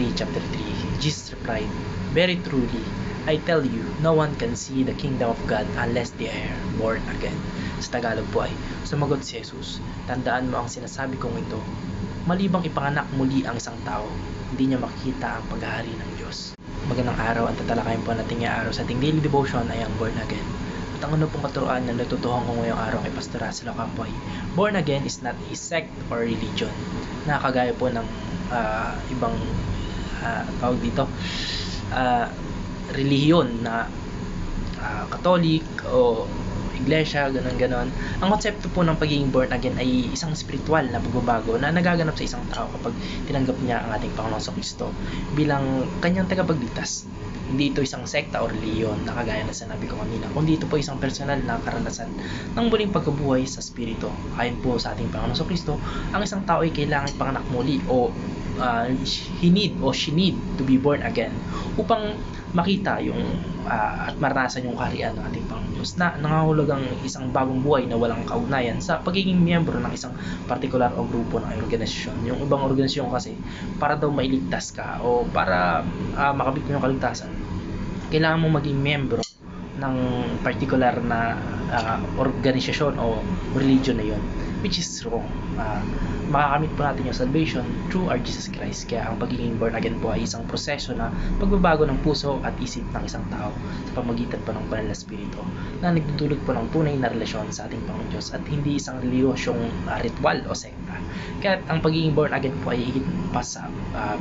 3, chapter 3, Jesus replied, "Very truly, I tell you, no one can see the kingdom of God unless they are born again." Sa Tagalog po ay, sumagot si Jesus, "Tandaan mo ang sinasabi kong ito, malibang ipanganak muli ang isang tao, hindi niya makikita ang paghahari ng Diyos." Magandang araw, ang tatalakayin po natin ngayong araw sa ating daily devotion ay ang born again. At ang pong katuruan na natutuhan ko ngayong araw kay Pastor Russell Ocampo ay, born again is not a sect or religion. Nakakagaya po ng ibang tawag dito, relihiyon na Katolik o iglesia, ganon. Ang konsepto po ng pagiging born again ay isang spiritual na pagbabago na nagaganap sa isang tao kapag tinanggap niya ang ating Panginoong Kristo bilang kanyang tagapagligtas. Hindi ito isang sekta o reliyon na kagaya na sinabi ko kanina, kundi ito po isang personal na karanasan ng muling pagkabuhay sa spirito. Ayon po sa ating Panginoong Kristo, ang isang tao ay kailangan ipanganak muli o she need to be born again upang makita yung at maranasan yung kaharian ng ating Panginoon Diyos na nangahulugang isang bagong buhay na walang kaugnayan sa pagiging miyembro ng isang partikular o grupo ng organisasyon. Yung ibang organisasyon kasi para daw mailigtas ka o para makabit mo yung kaligtasan, kailangan mo maging miyembro ng particular na organisasyon o religion na yun, which is wrong. Makakamit po natin yung salvation through our Jesus Christ. Kaya ang pagiging born again po ay isang proseso na pagbabago ng puso at isip ng isang tao sa pamagitan po ng banal na spirito na nagdudulot po ng tunay na relasyon sa ating Panginoon Diyos at hindi isang relihiyosyong ritual o sekta. Kaya ang pagiging born again po ay higit pa sa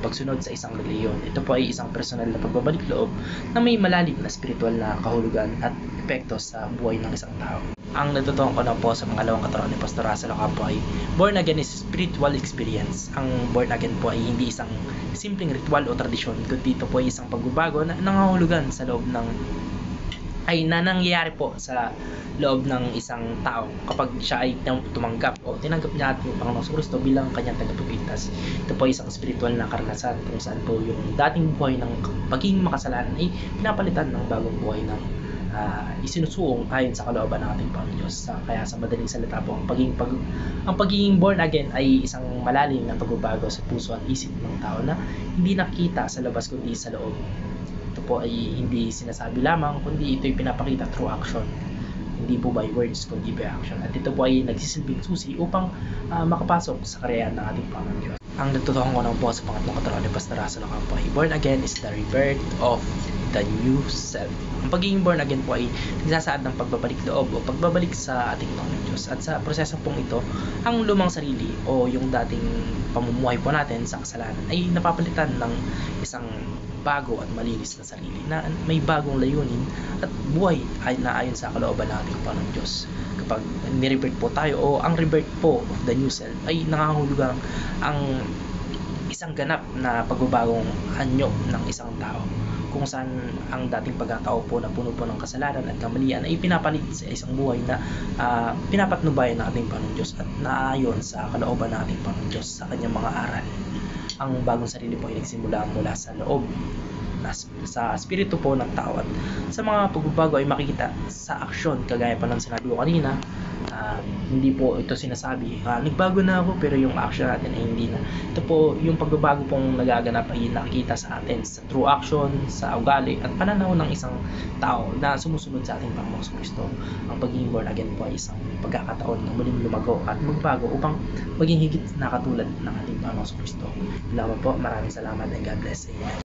pagsunod sa isang relihiyon. Ito po ay isang personal na pagbabalik loob na may malalim na spiritual na kahulugan at epekto sa buhay ng isang tao. Ang natutuhan ko na po sa pangalawang katuruan ni Pastor Russell Ocampo ay, born again is spiritual experience. Ang born again po ay hindi isang simpleng ritual o tradisyon, kundi ito po ay isang pagbabago na nangahulugan sa loob ng nangyayari po sa loob ng isang tao kapag siya ay tumanggap o tinanggap niya ating Panginoong Kristo bilang kanyang tagapagligtas. Ito po ay isang spiritual na karanasan kung saan po yung dating buhay ng pagiging makasalanan ay pinapalitan ng bagong buhay ng isinusuong ayon sa kalooban ng ating Panginoon Diyos. Kaya sa madaling salita po, ang pagiging born again ay isang malalim na pagbabago sa puso at isip ng tao na hindi nakita sa labas kundi sa loob. Ito po ay hindi sinasabi lamang, kundi ito ay pinapakita through action. Hindi po by words kundi by action. At ito po ay nagsisilbing susi upang makapasok sa karayaan ng ating Panginoon Diyos. Ang natutuhan ko na po sa pangatlong katuruan ni Pastor Russell Ocampo ay, born again is the rebirth of the new self. Ang pagiging born again po ay nagsasaad ng pagbabalik loob o pagbabalik sa ating Panginoon Diyos. At sa proseso pong ito, ang lumang sarili o yung dating pamumuhay po natin sa kasalanan ay napapalitan ng isang bago at malinis na sarili na may bagong layunin at buhay ay naayon sa kalooban ng ating Panginoon Diyos. Kapag ni-rebirth po tayo o ang rebirth po of the new self ay nangangahulugang ang isang ganap na pagbabagong anyo ng isang tao kung saan ang dating pagkatao po na puno po ng kasalanan at kamalian ay pinapalit sa isang buhay na pinapatnubayan ng ating Panginoon Diyos at naayon sa kalooban ng ating Panginoon Diyos sa kanyang mga aral. Ang bagong sarili po ay nagsimula mula sa loob, sa spirito po ng tao, at sa mga pagbabago ay makikita sa aksyon, kagaya pa ng sinabi ko kanina. Hindi po ito sinasabi nagbago na ako, pero yung action natin ay hindi na. Ito po yung pagbabago pong nagaganap ay nakikita sa atin sa true action, sa ugali at pananaw ng isang tao na sumusunod sa ating Panginoong Kristo. Ang pagiging born again po ay isang pagkakataon na muling lumago at magbago upang maging higit na katulad ng ating Panginoong Kristo. Salamat po, maraming salamat and God bless. Amen.